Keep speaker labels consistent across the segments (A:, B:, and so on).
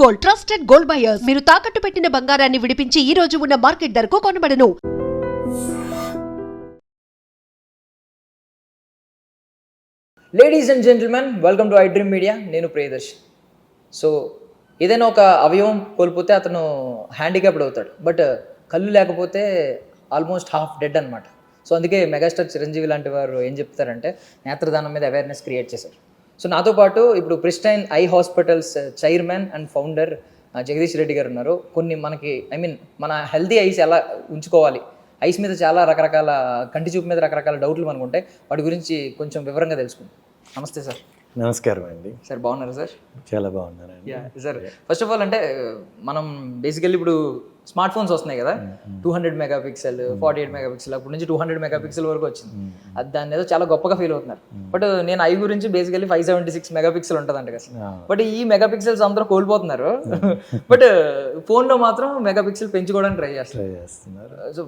A: Gold, trusted gold buyers. మీరు తాకట్టు పెట్టిన బంగారాన్ని విడిపించి ఈ రోజు ఉన్న మార్కెట్ ధరకు కొనబడను.
B: Ladies and gentlemen, welcome to iDream media. నేను ప్రియదర్శి. సో ఏదైనా ఒక అవయవం కోల్పోతే అతను హ్యాండిక్యాప్డ్ అవుతాడు, బట్ కళ్ళు లేకపోతే ఆల్మోస్ట్ హాఫ్ డెడ్ అనమాట. సో అందుకే మెగాస్టార్ చిరంజీవి లాంటి వారు ఏం చెప్తారంటే నేత్రదానం మీద అవేర్నెస్ క్రియేట్ చేశారు. సో నాతో పాటు ఇప్పుడు pristine I hospitals chairman and founder Jagadish Reddy గారు ఉన్నారు. కొన్ని మనకి మన హెల్తీ ఐస్ ఎలా ఉంచుకోవాలి, ఐస్ మీద చాలా రకరకాల కంటి చూపు మీద రకరకాల డౌట్లు మనకు ఉంటాయి. వాటి గురించి కొంచెం వివరంగా తెలుసుకుందాం. నమస్తే సార్.
C: నమస్కారం అండి.
B: సార్ బాగున్నారా సార్?
C: చాలా బాగున్నానండి.
B: సార్ ఫస్ట్ ఆఫ్ ఆల్ అంటే మనం బేసికల్లీ ఇప్పుడు స్మార్ట్ ఫోన్స్ వస్తున్నాయి కదా, 200 మెగాపిక్సెల్ 48 మెగాపిక్సెల్ అప్పటి నుంచి 200 మెగాపిక్సెల్ వరకు వచ్చింది. అది దాన్ని ఏదో చాలా గొప్పగా ఫీల్ అవుతున్నారు. బట్ నేను ఐ గురించి బేసికల్లీ 576 మెగాపిక్సెల్ ఉంటుంది అంట కదా. బట్ ఈ మెగాపిక్సెల్స్ అందరూ కోల్పోతున్నారు. బట్ ఫోన్లో మాత్రం మెగాపిక్సెల్ పెంచుకోవడానికి ట్రై చేస్తున్నారు. సో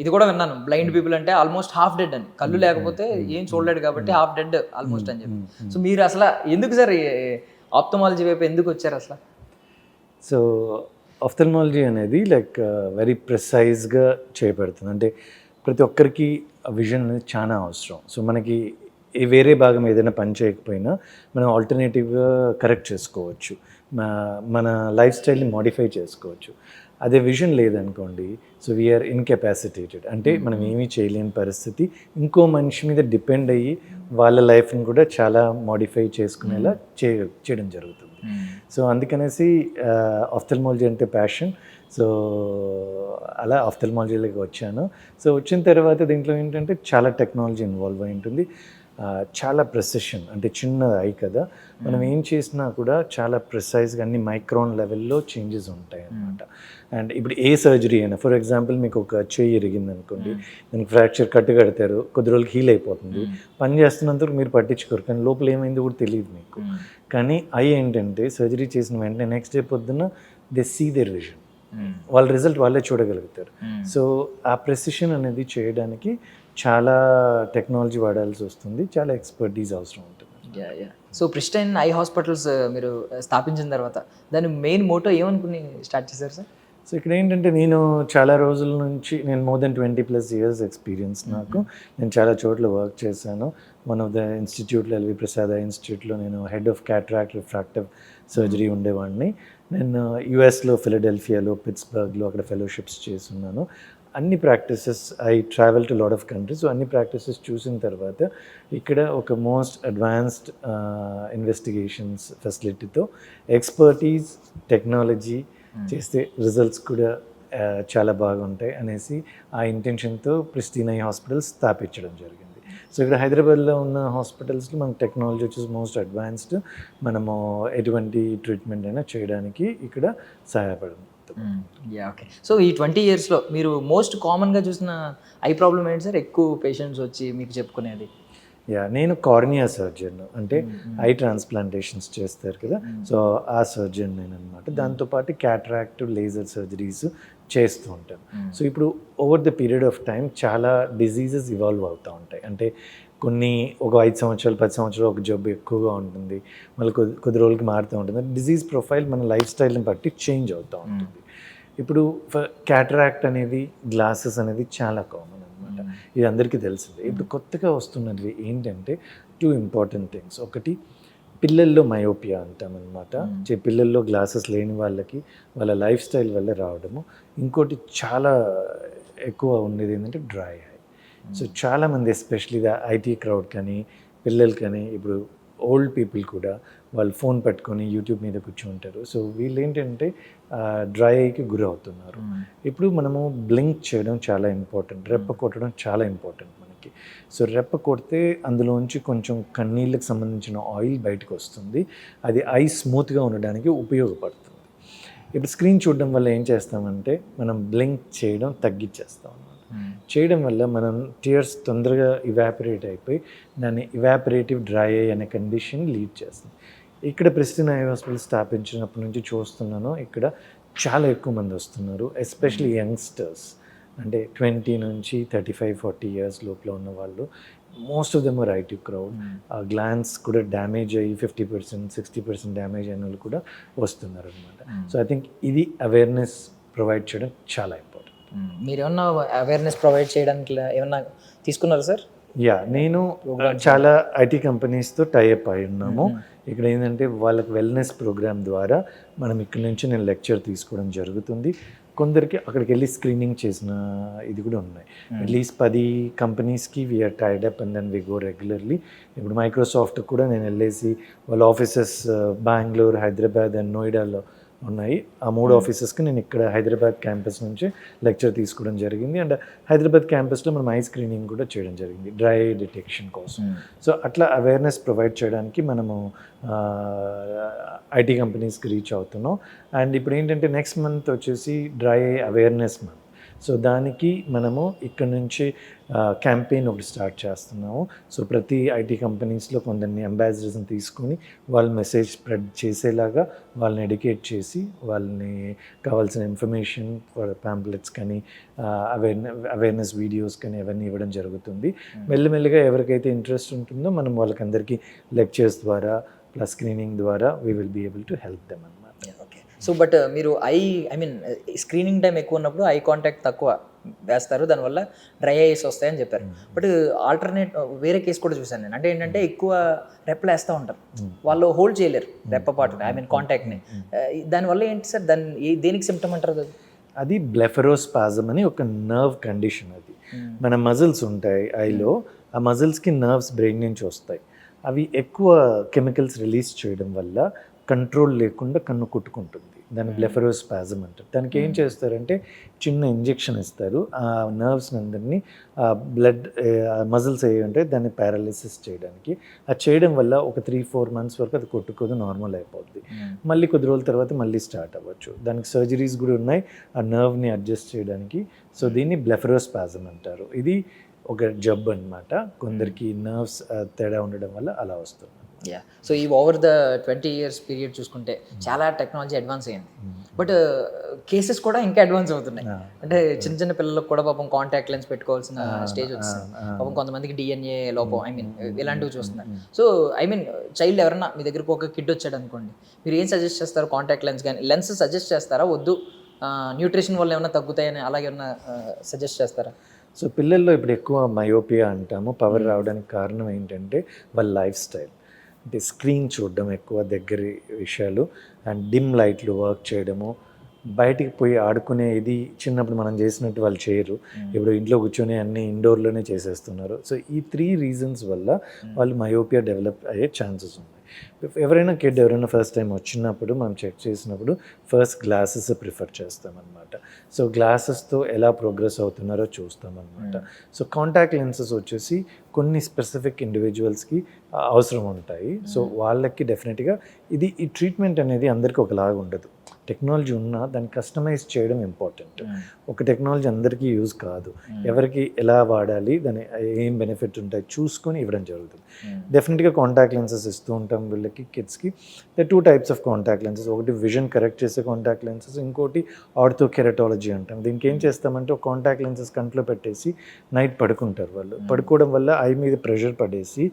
B: ఇది కూడా విన్నాను, బ్లైండ్ పీపుల్ అంటే ఆల్మోస్ట్ హాఫ్ డెడ్ అని, కళ్ళు లేకపోతే ఏం చూడలేడు కాబట్టి హాఫ్ డెడ్ ఆల్మోస్ట్ అని చెప్పి. సో మీరు అసలు ఎందుకు సార్ ఆప్థమాలజీ వైపు ఎందుకు వచ్చారు అసలు?
C: సో ఆఫ్థల్మాలజీ అనేది లైక్ వెరీ ప్రిసైజ్గా చేయబడుతుంది. అంటే ప్రతి ఒక్కరికి విజన్ అనేది చాలా అవసరం. సో మనకి వేరే భాగం ఏదైనా పని చేయకపోయినా మనం ఆల్టర్నేటివ్గా కరెక్ట్ చేసుకోవచ్చు, మన లైఫ్ స్టైల్ని మోడిఫై చేసుకోవచ్చు. అదే విజన్ లేదనుకోండి, సో వీఆర్ ఇన్కెపాసిటేటెడ్, అంటే మనం ఏమీ చేయలేని పరిస్థితి. ఇంకో మనిషి మీద డిపెండ్ అయ్యి వాళ్ళ లైఫ్ని కూడా చాలా మోడిఫై చేసుకునేలా చేయడం జరుగుతుంది. సో అందుకనేసి ఆఫ్థల్మాలజీ అంటే ప్యాషన్. సో అలా ఆఫ్థల్మాలజీలోకి వచ్చాను. సో వచ్చిన తర్వాత దీంట్లో ఏంటంటే చాలా టెక్నాలజీ ఇన్వాల్వ్ అయి ఉంటుంది. చాలా ప్రెసిషన్, అంటే చిన్న ఐ కదా, మనం ఏం చేసినా కూడా చాలా ప్రిసైజ్గా అన్ని మైక్రాన్ లెవెల్లో చేంజెస్ ఉంటాయి అన్నమాట. అండ్ ఇప్పుడు ఏ సర్జరీ అయినా, ఫర్ ఎగ్జాంపుల్ మీకు ఒక చెయ్యి ఇరిగింది అనుకోండి, దానికి ఫ్రాక్చర్ కట్టు కడతారు, కొద్ది రోజులకి హీల్ అయిపోతుంది, పని చేస్తున్నందుకు మీరు పట్టించుకోరు, కానీ లోపల ఏమైందో కూడా తెలియదు మీకు. కానీ ఐ ఏంటంటే సర్జరీ చేసిన వెంటనే నెక్స్ట్ డే పొద్దున్న దే సీ దేర్ విజన్, వాళ్ళ రిజల్ట్ వాళ్ళే చూడగలుగుతారు. సో ఆ ప్రెసిషన్ అనేది చేయడానికి చాలా టెక్నాలజీ వాడాల్సి వస్తుంది, చాలా ఎక్స్పర్టీస్ అవసరం ఉంటుంది.
B: సో ప్రిస్టైన్ ఐ హాస్పిటల్స్ మీరు స్థాపించిన తర్వాత దాని మెయిన్ మోటో ఏమనుకుని స్టార్ట్ చేశారు సార్?
C: సో ఇక్కడ ఏంటంటే నేను చాలా రోజుల నుంచి, నేను మోర్ దెన్ 20+ years ఎక్స్పీరియన్స్ నాకు. నేను చాలా చోట్ల వర్క్ చేశాను. వన్ ఆఫ్ ద ఇన్స్టిట్యూట్లో, ఎల్వి ప్రసాద్ ఇన్స్టిట్యూట్లో నేను head of cataract refractive surgery ఉండేవాడిని. నేను యుఎస్లో ఫిలడెల్ఫియాలో, పిట్స్బర్గ్లో అక్కడ ఫెలోషిప్స్ చేస్తున్నాను. అన్ని practices, I travel to lot of countries. So అన్ని ప్రాక్టీసెస్ చూసిన తర్వాత ఇక్కడ ఒక మోస్ట్ అడ్వాన్స్డ్ ఇన్వెస్టిగేషన్స్ ఫెసిలిటీతో ఎక్స్పర్టీస్ టెక్నాలజీ చేస్తే రిజల్ట్స్ కూడా చాలా బాగుంటాయి అనేసి ఆ ఇంటెన్షన్తో ప్రిస్టీన్ ఐ హాస్పిటల్స్ స్థాపించడం జరిగింది. సో ఇక్కడ హైదరాబాద్లో ఉన్న హాస్పిటల్స్లో మనకు టెక్నాలజీ వచ్చేసి మోస్ట్ అడ్వాన్స్డ్, మనము ఎటువంటి ట్రీట్మెంట్ అయినా చేయడానికి ఇక్కడ సహాయపడుతుంది.
B: ఓకే. సో ఈ 20 yearsలో మీరు మోస్ట్ కామన్గా చూసిన ఐ ప్రాబ్లమ్ ఏంటి సార్? ఎక్కువ పేషెంట్స్ వచ్చి మీకు చెప్పుకునేది?
C: నేను కార్నియా సర్జన్, అంటే ఐ ట్రాన్స్ప్లాంటేషన్స్ చేస్తారు కదా, సో ఆ సర్జన్ నేను అనమాట. దాంతోపాటు క్యాట్రాక్ట్, లేజర్ సర్జరీస్ చేస్తూ ఉంటాను. సో ఇప్పుడు over the period of time చాలా డిజీజెస్ ఇవాల్వ్ అవుతూ ఉంటాయి. అంటే కొన్ని ఒక 5 సంవత్సరాలు 10 సంవత్సరాలు ఒక జబ్బు ఎక్కువగా ఉంటుంది, మళ్ళీ కొద్ది రోజులకి మారుతూ ఉంటుంది. డిజీజ్ ప్రొఫైల్ మన లైఫ్ స్టైల్ని బట్టి చేంజ్ అవుతూ ఉంటుంది. ఇప్పుడు క్యాటరాక్ట్ అనేది, గ్లాసెస్ అనేది చాలా కామన్ అనమాట, ఇది అందరికీ తెలిసిందే. ఇప్పుడు కొత్తగా వస్తున్నది ఏంటంటే 2 important things. ఒకటి పిల్లల్లో మయోపియా అంటామన్నమాట, పిల్లల్లో గ్లాసెస్ లేని వాళ్ళకి వాళ్ళ లైఫ్ స్టైల్ వల్ల రావడము. ఇంకోటి చాలా ఎక్కువ ఉండేది ఏంటంటే డ్రై ఐ. సో చాలామంది ఎస్పెషలీ ఐటీ క్రౌడ్ కానీ, పిల్లలు కానీ, ఇప్పుడు ఓల్డ్ పీపుల్ కూడా వాళ్ళు ఫోన్ పట్టుకొని యూట్యూబ్ మీద కూర్చుంటారు. సో వీళ్ళు ఏంటంటే డ్రై ఐకి గురి అవుతున్నారు. ఇప్పుడు మనము బ్లింక్ చేయడం చాలా ఇంపార్టెంట్, రెప్ప కొట్టడం చాలా ఇంపార్టెంట్ మనకి. సో రెప్ప కొడితే అందులోంచి కొంచెం కన్నీళ్ళకి సంబంధించిన ఆయిల్ బయటకు వస్తుంది, అది ఐ స్మూత్గా ఉండడానికి ఉపయోగపడుతుంది. ఇప్పుడు స్క్రీన్ చూడడం వల్ల ఏం చేస్తామంటే మనం బ్లింక్ చేయడం తగ్గించేస్తాం. చేయడం వల్ల మనం టీయర్స్ తొందరగా ఇవాపరేట్ అయిపోయి దాన్ని ఇవాపరేటివ్ డ్రై ఐ అనే కండిషన్ లీడ్ చేస్తుంది. ఇక్కడ ప్రిస్టీన్ ఐ హాస్పిటల్ స్థాపించినప్పటి నుంచి చూస్తున్నాను, ఇక్కడ చాలా ఎక్కువ మంది వస్తున్నారు, ఎస్పెషలీ యంగ్స్టర్స్, అంటే 20 నుంచి 35-40 years లోపల ఉన్న వాళ్ళు most of them or IT crowd. ఆ గ్లాన్స్ కూడా డ్యామేజ్ అయ్యి 50%, 60% డ్యామేజ్ అయిన వాళ్ళు కూడా వస్తున్నారు అనమాట. సో ఐ థింక్ ఇది అవేర్నెస్ ప్రొవైడ్ చేయడం చాలా ఇంపార్టెంట్.
B: మీరు ఏమన్నా అవేర్నెస్ ప్రొవైడ్ చేయడానికి ఏమన్నా తీసుకున్నారా సార్?
C: యా, నేను చాలా ఐటీ కంపెనీస్తో టైఅప్ అయి ఉన్నాము. ఇక్కడ ఏంటంటే వాళ్ళకి వెల్నెస్ ప్రోగ్రామ్ ద్వారా మనం ఇక్కడ నుంచి నేను లెక్చర్ తీసుకోవడం జరుగుతుంది. కొందరికి అక్కడికి వెళ్ళి స్క్రీనింగ్ చేసిన ఇది కూడా ఉన్నాయి. అట్లీస్ట్ 10 కంపెనీస్కి we're tied up and then we go regularly. ఇప్పుడు మైక్రోసాఫ్ట్ కూడా నేను వెళ్ళేసి వాళ్ళ ఆఫీసెస్ బెంగళూరు, హైదరాబాద్ అండ్ నోయిడాలో ఉన్నాయి. ఆ 3 ఆఫీసెస్కి నేను ఇక్కడ హైదరాబాద్ క్యాంపస్ నుంచి లెక్చర్ తీసుకోవడం జరిగింది. అండ్ హైదరాబాద్ క్యాంపస్లో మనం ఐ స్క్రీనింగ్ కూడా చేయడం జరిగింది డ్రై డిటెక్షన్ కోసం. సో అట్లా అవేర్నెస్ ప్రొవైడ్ చేయడానికి మనము ఐటీ కంపెనీస్కి రీచ్ అవుతున్నాం. అండ్ ఇప్పుడు ఏంటంటే నెక్స్ట్ మంత్ వచ్చేసి డ్రై అవేర్నెస్ మంత్. సో దానికి మనము ఇక్కడ నుంచి క్యాంపెయిన్ ఒకటి స్టార్ట్ చేస్తున్నాము. సో ప్రతి ఐటీ కంపెనీస్లో కొందరిని అంబాసిడర్స్ని తీసుకొని వాళ్ళ మెసేజ్ స్ప్రెడ్ చేసేలాగా వాళ్ళని ఎడ్యుకేట్ చేసి వాళ్ళని కావాల్సిన ఇన్ఫర్మేషన్ ప్యాంప్లెట్స్ కానీ అవేర్నెస్ వీడియోస్ కానీ అవన్నీ ఇవ్వడం జరుగుతుంది. మెల్లిమెల్లిగా ఎవరికైతే ఇంట్రెస్ట్ ఉంటుందో మనం వాళ్ళకందరికీ లెక్చర్స్ ద్వారా ప్లస్ స్క్రీనింగ్ ద్వారా we will be able to help them అన్నమాట.
B: ఓకే. సో బట్ మీరు ఐ మీన్ స్క్రీనింగ్ టైం ఎక్కువ ఉన్నప్పుడు ఐ కాంటాక్ట్ తక్కువ వేస్తారు, దానివల్ల డ్రై ఐస్ వస్తాయని చెప్పారు. బట్ ఆల్టర్నేట్ వేరే కేసు కూడా చూశాను నేను. అంటే ఏంటంటే ఎక్కువ రెప్పలు వేస్తూ ఉంటారు, వాళ్ళు హోల్డ్ చేయలేరు రెప్పపాటుని, ఐ మీన్ కాంటాక్ట్ని. దానివల్ల ఏంటి సార్, దేనికి సిమ్టమ్ అంటారు?
C: అది బ్లెఫరోస్పాజమ్ అని ఒక నర్వ్ కండిషన్. అది మన మజిల్స్ ఉంటాయి ఐలో, ఆ మజిల్స్కి నర్వ్స్ బ్రెయిన్ నుంచి వస్తాయి. అవి ఎక్కువ కెమికల్స్ రిలీజ్ చేయడం వల్ల కంట్రోల్ లేకుండా కన్ను కొట్టుకుంటుంది. దాన్ని బ్లెఫరోస్పాజమ్ అంటారు. దానికి ఏం చేస్తారంటే చిన్న ఇంజెక్షన్ ఇస్తారు, ఆ నర్వ్స్ అందరినీ బ్లడ్ మజిల్స్ ఏ ఉంటాయి దాన్ని ప్యారలిసిస్ చేయడానికి. అది చేయడం వల్ల ఒక 3-4 months వరకు అది కొట్టుకోదు, నార్మల్ అయిపోద్ది. మళ్ళీ కొద్ది రోజుల తర్వాత మళ్ళీ స్టార్ట్ అవ్వచ్చు. దానికి సర్జరీస్ కూడా ఉన్నాయి ఆ నర్వ్ని అడ్జస్ట్ చేయడానికి. సో దీన్ని బ్లెఫరోస్పాజమ్ అంటారు. ఇది ఒక జబ్బు అనమాట. కొందరికి నర్వ్స్ తేడా ఉండడం వల్ల అలా వస్తుంది.
B: యా. సో ఈ ఓవర్ ద 20 years పీరియడ్ చూసుకుంటే చాలా టెక్నాలజీ అడ్వాన్స్ అయింది. బట్ కేసెస్ కూడా ఇంకా అడ్వాన్స్ అవుతున్నాయి. అంటే చిన్న చిన్న పిల్లలకు కూడా పాపం కాంటాక్ట్ లెన్స్ పెట్టుకోవాల్సిన స్టేజ్ వచ్చింది. పాపం కొంతమందికి DNA లోపం, ఐ మీన్ ఇలాంటివి చూస్తున్నారు. సో ఐ మీన్ చైల్డ్ ఎవరన్నా మీ దగ్గరకు ఒక కిడ్ వచ్చాడు అనుకోండి, మీరు ఏం సజెస్ట్ చేస్తారు? కాంటాక్ట్ లెన్స్ కానీ లెన్స్ సజెస్ట్ చేస్తారా? వద్దు న్యూట్రిషన్ వల్ల ఏమైనా తగ్గుతాయని అలాగే ఏమన్నా సజెస్ట్ చేస్తారా?
C: సో పిల్లల్లో ఇప్పుడు ఎక్కువ మయోపియా అంటాము. పవర్ రావడానికి కారణం ఏంటంటే వాళ్ళ లైఫ్ స్టైల్. అంటే స్క్రీన్ చూడడం ఎక్కువ దగ్గర విషయాలు అండ్ డిమ్ లైట్లు వర్క్ చేయడము, బయటికి పోయి ఆడుకునే ఇది చిన్నప్పుడు మనం చేసినట్టు వాళ్ళు చేయరు. ఇప్పుడు ఇంట్లో కూర్చొని అన్ని ఇండోర్లోనే చేసేస్తున్నారు. సో ఈ 3 reasons వల్ల వాళ్ళు మయోపియా డెవలప్ అయ్యే ఛాన్సెస్ ఉన్నాయి. ఎవరైనా కిడ్ ఎవరైనా ఫస్ట్ టైం వచ్చినప్పుడు మనం చెక్ చేసినప్పుడు ఫస్ట్ గ్లాసెస్ ప్రిఫర్ చేస్తామన్నమాట. సో గ్లాసెస్తో ఎలా ప్రోగ్రెస్ అవుతున్నారో చూస్తామన్నమాట. సో కాంటాక్ట్ లెన్సెస్ వచ్చేసి కొన్ని స్పెసిఫిక్ ఇండివిజువల్స్కి అవసరం ఉంటాయి. సో వాళ్ళకి డెఫినెట్గా ఈ ట్రీట్మెంట్ అనేది అందరికీ ఒకలాగా ఉండదు. టెక్నాలజీ ఉన్నా దాన్ని కస్టమైజ్ చేయడం ఇంపార్టెంట్. ఒక టెక్నాలజీ అందరికీ యూజ్ కాదు. ఎవరికి ఎలా వాడాలి, దాని ఏం బెనిఫిట్ ఉంటాయి చూసుకొని ఇవ్వడం జరుగుతుంది. డెఫినెట్గా కాంటాక్ట్ లెన్సెస్ ఇస్తూ ఉంటాం వీళ్ళకి, కిడ్స్కి. 2 types ఆఫ్ కాంటాక్ట్ లెన్సెస్. ఒకటి విజన్ కరెక్ట్ చేసే కాంటాక్ట్ లెన్సెస్, ఇంకోటి ఆర్థోకెరటాలజీ అంటాం. దీనికి ఏం చేస్తామంటే ఒక కాంటాక్ట్ లెన్సెస్ కంట్లో పెట్టేసి నైట్ పడుకుంటారు వాళ్ళు. పడుకోవడం వల్ల ఐ మీద ప్రెషర్ పడేసి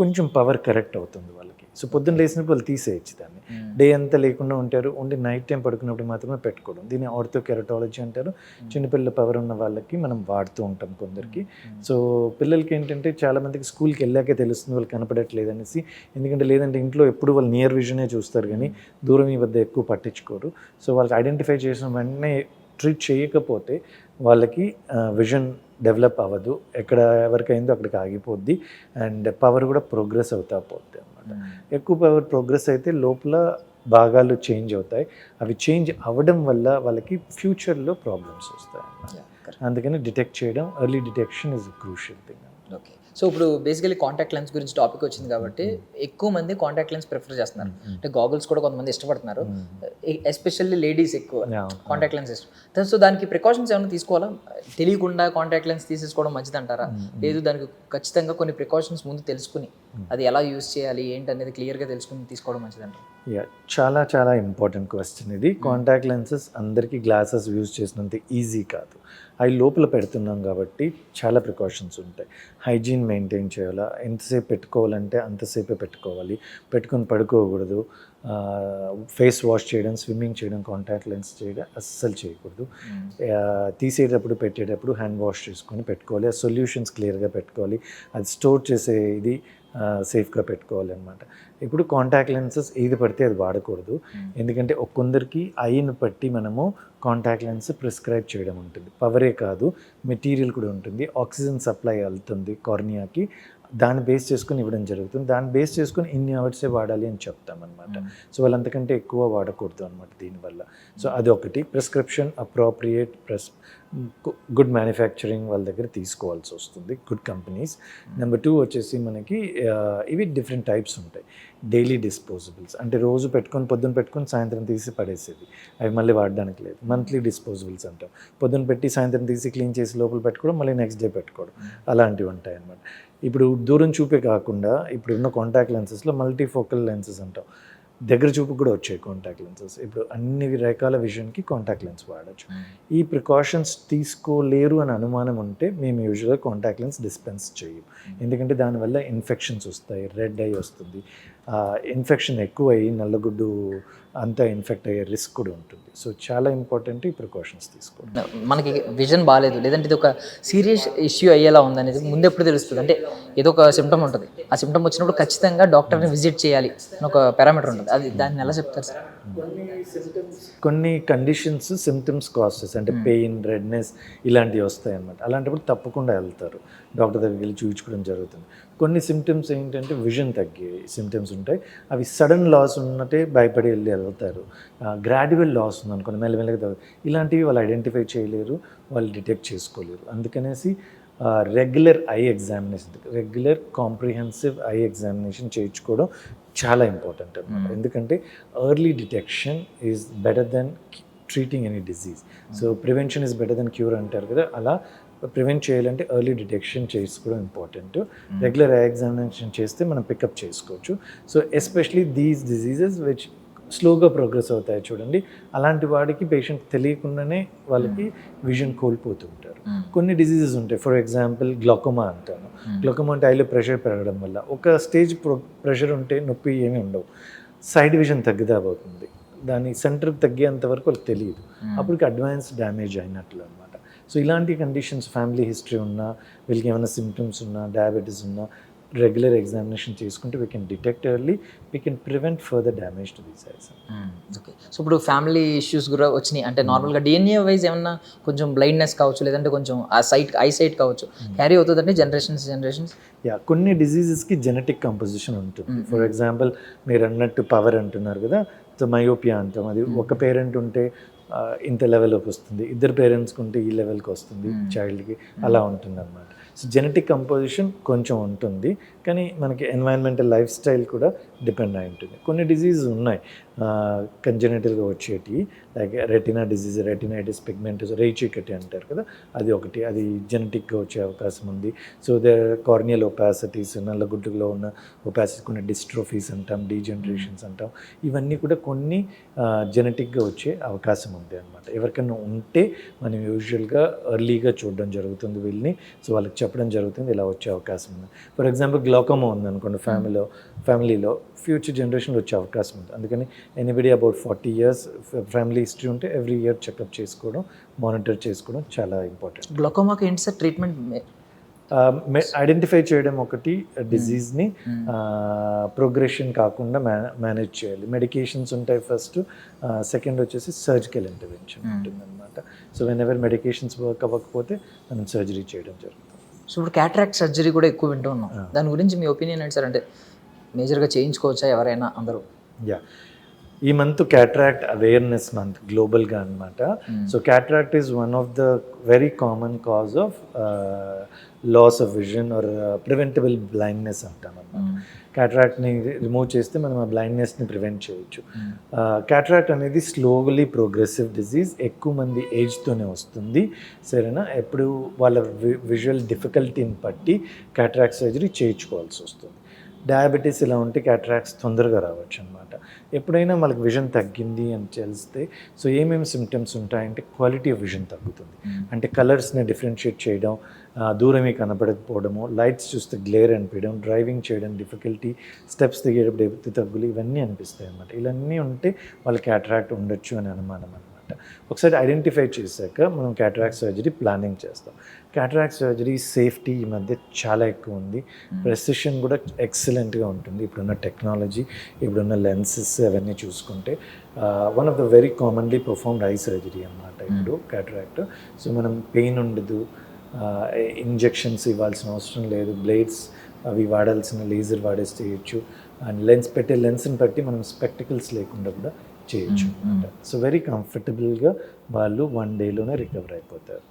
C: కొంచెం పవర్ కరెక్ట్ అవుతుంది వాళ్ళకి. సో పొద్దున్న లేసినప్పుడు వాళ్ళు తీసేయచ్చు దాన్ని. డే అంతా లేకుండా ఉంటారు, ఓన్లీ నైట్ టైం పడుకున్నప్పుడు మాత్రమే పెట్టుకోవడం. దీన్ని ఆర్థోకెరటాలజీ అంటారు. చిన్నపిల్లల పవర్ ఉన్న వాళ్ళకి మనం వాడుతూ ఉంటాం కొందరికి. సో పిల్లలకి ఏంటంటే చాలామందికి స్కూల్కి వెళ్ళాకే తెలుస్తుంది వాళ్ళు కనపడట్లేదు అనేసి. ఎందుకంటే లేదంటే ఇంట్లో ఎప్పుడు వాళ్ళు నియర్ విజనే చూస్తారు కానీ దూరం ఈ వద్ద ఎక్కువ పట్టించుకోరు. సో వాళ్ళకి ఐడెంటిఫై చేసిన వెంటనే ట్రీట్ చేయకపోతే వాళ్ళకి విజన్ డెవలప్ అవ్వదు. ఎక్కడ ఎవరికైందో అక్కడికి ఆగిపోద్ది అండ్ పవర్ కూడా ప్రోగ్రెస్ అవుతా పోద్ది అన్నమాట. ఎక్కువ పవర్ ప్రోగ్రెస్ అయితే లోపల భాగాలు చేంజ్ అవుతాయి. అవి చేంజ్ అవ్వడం వల్ల వాళ్ళకి ఫ్యూచర్లో ప్రాబ్లమ్స్ వస్తాయి అన్నమాట. అందుకని డిటెక్ట్ చేయడం, early detection is crucial thing.
B: Okay. So ఇప్పుడు బేసికలీ కాంటాక్ట్ లెన్స్ గురించి టాపిక్ వచ్చింది కాబట్టి ఎక్కువ మంది కాంటాక్ట్ లెన్స్ ప్రిఫర్ చేస్తున్నారు. అంటే గాగుల్స్ కూడా కొంతమంది ఇష్టపడుతున్నారు, ఎస్పెషల్లీ లేడీస్ ఎక్కువ కాంటాక్ట్ లెన్స్ ఇష్టం. సో దానికి ప్రికాషన్స్ ఏమైనా తీసుకోవాలా? తెలియకుండా కాంటాక్ట్ లెన్స్ తీసేసుకోవడం మంచిది అంటారా? లేదు దానికి ఖచ్చితంగా కొన్ని ప్రికాషన్స్ ముందు తెలుసుకుని అది ఎలా యూస్ చేయాలి ఏంటి అనేది క్లియర్గా తెలుసుకుని తీసుకోవడం మంచిదంట.
C: యా, చాలా చాలా ఇంపార్టెంట్ క్వశ్చన్ ఇది. కాంటాక్ట్ లెన్సెస్ అందరికీ గ్లాసెస్ యూజ్ చేసినంత ఈజీ కాదు. అవి లోపల పెడుతున్నాం కాబట్టి చాలా ప్రికాషన్స్ ఉంటాయి. హైజీన్ మెయింటైన్ చేయాలా, ఎంతసేపు పెట్టుకోవాలంటే అంతసేపే పెట్టుకోవాలి, పెట్టుకొని పడుకోకూడదు. ఫేస్ వాష్ చేయడం, స్విమ్మింగ్ చేయడం, కాంటాక్ట్ లెన్స్ చేయడం అస్సలు చేయకూడదు. తీసేటప్పుడు పెట్టేటప్పుడు హ్యాండ్ వాష్ చేసుకొని పెట్టుకోవాలి. ఆ సొల్యూషన్స్ క్లియర్గా పెట్టుకోవాలి. అది స్టోర్ చేసే ఇది సేఫ్గా పెట్టుకోవాలి అనమాట. ఇప్పుడు కాంటాక్ట్ లెన్సెస్ ఏది పడితే అది వాడకూడదు. ఎందుకంటే కొందరికి ఐని బట్టి మనము కాంటాక్ట్ లెన్స్ ప్రిస్క్రైబ్ చేయడం ఉంటుంది. పవరే కాదు, మెటీరియల్ కూడా ఉంటుంది, ఆక్సిజన్ సప్లై వెళ్తుంది కార్నియాకి, దాన్ని బేస్ చేసుకొని ఇవ్వడం జరుగుతుంది. దాన్ని బేస్ చేసుకొని ఇన్ని అవర్సే వాడాలి అని చెప్తామన్నమాట. సో వాళ్ళంతకంటే ఎక్కువ వాడకూడదు అనమాట దీనివల్ల. సో అదొకటి. ప్రిస్క్రిప్షన్ అప్రోప్రియేట్ గుడ్ మ్యానుఫ్యాక్చరింగ్ వాళ్ళ దగ్గర తీసుకోవాల్సి వస్తుంది, గుడ్ కంపెనీస్. నెంబర్ 2 వచ్చేసి మనకి ఇవి డిఫరెంట్ టైప్స్ ఉంటాయి. డైలీ డిస్పోజబుల్స్ అంటే రోజు పెట్టుకొని పొద్దున్న పెట్టుకొని సాయంత్రం తీసి పడేసేది, అవి మళ్ళీ వాడడానికి లేదు. మంత్లీ డిస్పోజబుల్స్ అంటాం, పొద్దున్న పెట్టి సాయంత్రం తీసి క్లీన్ చేసి లోపల పెట్టుకోవడం, మళ్ళీ నెక్స్ట్ డే పెట్టుకోవడం, అలాంటివి ఉంటాయి అన్నమాట. ఇప్పుడు దూరం చూపే కాకుండా ఇప్పుడు ఉన్న కాంటాక్ట్ లెన్సెస్లో మల్టీఫోకల్ లెన్సెస్ అంటాం, దగ్గర చూపు కూడా వచ్చాయి కాంటాక్ట్ లెన్సెస్. ఇప్పుడు అన్ని రకాల విజన్కి కాంటాక్ట్ లెన్స్ వాడచ్చు. ఈ ప్రికాషన్స్ తీసుకోలేరు అని అనుమానం ఉంటే మేము యూజువల్గా కాంటాక్ట్ లెన్స్ డిస్పెన్స్ చేయం. ఎందుకంటే దానివల్ల ఇన్ఫెక్షన్స్ వస్తాయి, రెడ్ ఐ వస్తుంది, ఇన్ఫెక్షన్ ఎక్కువ అయ్యి నల్లగుడ్డు అంతా ఇన్ఫెక్ట్ అయ్యే రిస్క్ కూడా ఉంటుంది. సో చాలా ఇంపార్టెంట్ ఈ ప్రికాషన్స్ తీసుకోవడం.
B: మనకి విజన్ బాగాలేదు, లేదంటే ఇది ఒక సీరియస్ ఇష్యూ అయ్యేలా ఉందనేది ముందు ఎప్పుడు తెలుస్తుంది? అంటే ఏదో ఒక సిమ్టమ్ ఉంటుంది, ఆ సిమ్టమ్ వచ్చినప్పుడు ఖచ్చితంగా డాక్టర్ని విజిట్ చేయాలి అని ఒక పారామీటర్ ఉంటుంది. అది దాన్ని ఎలా చెప్తారు సార్?
C: కొన్ని కండిషన్స్ సిమ్టమ్స్ కాసెస్ అంటే పెయిన్, రెడ్నెస్ ఇలాంటివి వస్తాయి అన్నమాట. అలాంటప్పుడు తప్పకుండా వెళ్తారు, డాక్టర్ దగ్గరికి వెళ్ళి చూపించుకోవడం జరుగుతుంది. కొన్ని సిమ్టమ్స్ ఏంటంటే విజన్ తగ్గే సిమ్టమ్స్ ఉంటాయి, అవి సడన్ లాస్ ఉన్నట్టే భయపడి వెళ్ళి వెళ్తారు. గ్రాడ్యువల్ లాస్ ఉందనుకోండి, మెల్లమెల్లగా ఇలాంటివి వాళ్ళు ఐడెంటిఫై చేయలేరు, వాళ్ళు డిటెక్ట్ చేసుకోలేరు. అందుకనేసి regular eye examination, regular comprehensive eye examination చేయించుకోవడం చాలా ఇంపార్టెంట్ అన్నమాట. ఎందుకంటే early detection is better than treating any disease. So prevention is better than cure అంటారు కదా, అలా ప్రివెంట్ చేయాలంటే ఎర్లీ డిటెక్షన్ చేసుకోవడం ఇంపార్టెంట్. రెగ్యులర్ ఐ ఎగ్జామినేషన్ చేస్తే మనం పికప్ చేసుకోవచ్చు. So especially these diseases which స్లోగా ప్రోగ్రెస్ అవుతాయి చూడండి, అలాంటి వాడికి పేషెంట్ తెలియకుండానే వాళ్ళకి విజన్ కోల్పోతుంటారు. కొన్ని డిజీజెస్ ఉంటాయి, ఫర్ ఎగ్జాంపుల్ గ్లాకోమా అంటాను. గ్లాకోమా అంటే ఐలో ప్రెషర్ పెరగడం వల్ల, ఒక స్టేజ్ ప్రెషర్ ఉంటే నొప్పి ఏమీ ఉండవు, సైడ్ విజన్ తగ్గిపోతుంది, దాని సెంటర్ తగ్గేంత వరకు వాళ్ళకి తెలియదు, అప్పటికి అడ్వాన్స్ డ్యామేజ్ అయినట్లు అనమాట. సో ఇలాంటి కండిషన్స్, ఫ్యామిలీ హిస్టరీ ఉన్నా, వీళ్ళకి ఏమైనా సిమ్టమ్స్ ఉన్నా, డయాబెటీస్ ఉన్నా, రెగ్యులర్ ఎగ్జామినేషన్ చేసుకుంటే we can detect early, we can prevent further damage to these ice.
B: Okay. So ఇప్పుడు ఫ్యామిలీ ఇష్యూస్ కూడా వచ్చినాయి అంటే నార్మల్గా డిఎన్ఏ వైజ్ ఏమన్నా కొంచెం బ్లైండ్నెస్ కావచ్చు, లేదంటే కొంచెం ఆ ఐ సైట్ కావచ్చు, క్యారీ అవుతుందంటే జనరేషన్స్?
C: యా, కొన్ని డిజీజెస్కి జెనెటిక్ కంపోజిషన్ ఉంటుంది. ఫర్ ఎగ్జాంపుల్ మీరు అన్నట్టు పవర్ అంటున్నారు కదా, సో మయోపియా అంటాం, అది ఒక పేరెంట్ ఉంటే ఇంత లెవెల్లోకి వస్తుంది, ఇద్దరు పేరెంట్స్కి ఉంటే ఈ లెవెల్కి వస్తుంది చైల్డ్కి, అలా ఉంటుంది అన్నమాట. సో జెనెటిక్ కంపోజిషన్ కొంచెం ఉంటుంది, కానీ మనకి ఎన్వైరన్మెంటల్ లైఫ్ స్టైల్ కూడా డిపెండ్ అయి ఉంటుంది. కొన్ని డిజీజెస్ ఉన్నాయి కంజెనిటల్గా వచ్చేటివి, లైక్ రెటినా డిజీజ్, రెటినైటిస్ పిగ్మెంటోస్, రేచీకటి అంటారు కదా, అది ఒకటి, అది జెనెటిక్గా వచ్చే అవకాశం ఉంది. సో కార్నియల్ ఒపాసిటీస్, నల్లగుడ్డులో ఉన్న ఒపాసిటీ, కొన్ని డిస్ట్రోఫీస్ అంటాం, డీజనరేషన్స్ అంటాం, ఇవన్నీ కూడా కొన్ని జెనెటిక్గా వచ్చే అవకాశం ఉంది అనమాట. ఎవరికైనా ఉంటే మనం యూజువల్గా ఎర్లీగా చూడడం జరుగుతుంది వీళ్ళని, సో వాళ్ళకి చెప్పడం జరుగుతుంది ఇలా వచ్చే అవకాశం ఉంది. ఫర్ ఎగ్జాంపుల్ గ్లాకోమా ఉంది అనుకోండి, ఫ్యామిలీలో ఫ్యూచర్ జనరేషన్లో వచ్చే అవకాశం ఉంది. అందుకని anybody about 40 years family history ఉంటే ఎవ్రీ ఇయర్ చెకప్ చేసుకోవడం, మానిటర్ చేసుకోవడం చాలా ఇంపార్టెంట్.
B: గ్లాకోమాకి ఏంటి సార్ ట్రీట్మెంట్?
C: ఐడెంటిఫై చేయడం ఒకటి, డిజీజ్ని ప్రోగ్రెషన్ కాకుండా మేనేజ్ చేయాలి. మెడికేషన్స్ ఉంటాయి ఫస్ట్, సెకండ్ వచ్చేసి సర్జికల్ ఇంటర్వెన్షన్ ఉంటుందన్నమాట. So when ever medications work అవ్వకపోతే మనం సర్జరీ చేయడం జరుగుతుంది.
B: సో ఇప్పుడు క్యాటరాక్ట్ సర్జరీ కూడా ఎక్కువ వింటూ ఉన్నాం, దాని గురించి మీ ఒపీనియన్ ఏంటి సార్? అంటే మేజర్గా చేయించుకోవచ్చా ఎవరైనా, అందరూ?
C: యా, ఈ మంత్ క్యాటరాక్ట్ అవేర్నెస్ మంత్ గ్లోబల్గా అనమాట. So cataract is one of the very common cause of loss of vision or preventable blindness అంటాం అనమాట. క్యాటరాక్ట్ని రిమూవ్ చేస్తే మనం ఆ బ్లైండ్నెస్ని ప్రివెంట్ చేయొచ్చు. క్యాటరాక్ట్ అనేది స్లోలీ ప్రోగ్రెసివ్ డిజీజ్, ఎక్కువ మంది ఏజ్తోనే వస్తుంది, సరేనా. ఎప్పుడు వాళ్ళ విజువల్ డిఫికల్టీని బట్టి క్యాటరాక్ట్ సర్జరీ చేయించుకోవాల్సి వస్తుంది. డయాబెటీస్ ఇలా ఉంటే క్యాట్రాక్ట్స్ తొందరగా రావచ్చు అనమాట. ఎప్పుడైనా మనకి విజన్ తగ్గింది అని తెలిస్తే సో ఏమేమి సిమ్టమ్స్ ఉంటాయంటే క్వాలిటీ ఆఫ్ విజన్ తగ్గుతుంది. అంటే కలర్స్ని డిఫరెన్షియేట్ చేయడం, దూరమే కనపడకపోవడము, లైట్స్ చూస్తే గ్లేర్ అనిపించడం, డ్రైవింగ్ చేయడం డిఫికల్టీ, స్టెప్స్ దిగేటప్పుడు ఎత్తి తగ్గులు ఇవన్నీ అనిపిస్తాయి అన్నమాట. ఇవన్నీ ఉంటే వాళ్ళకి క్యాట్రాక్ట్ ఉండొచ్చు అని అనుమానం అనమాట. ఒకసారి ఐడెంటిఫై చేశాక మనం క్యాట్రాక్ట్ సర్జరీ ప్లానింగ్ చేస్తాం. క్యాట్రాక్ట్ సర్జరీ సేఫ్టీ ఈ మధ్య చాలా ఎక్కువ ఉంది, ప్రెసిషన్ కూడా ఎక్సలెంట్గా ఉంటుంది. ఇప్పుడున్న టెక్నాలజీ, ఇప్పుడున్న లెన్సెస్ అవన్నీ చూసుకుంటే one of the very commonly performed I surgery అన్నమాట ఇప్పుడు క్యాట్రాక్ట్. సో మనం పెయిన్ ఉండదు, ఇంజెక్షన్స్ ఇవ్వాల్సిన అవసరం లేదు, బ్లేడ్స్ అవి వాడాల్సిన లేజర్ వాడేసి చేయొచ్చు, అండ్ లెన్స్ని బట్టి మనం స్పెక్టికల్స్ లేకుండా కూడా చేయొచ్చు అనమాట. సో వెరీ కంఫర్టబుల్గా వాళ్ళు 1 డేలోనే రికవర్ అయిపోతారు.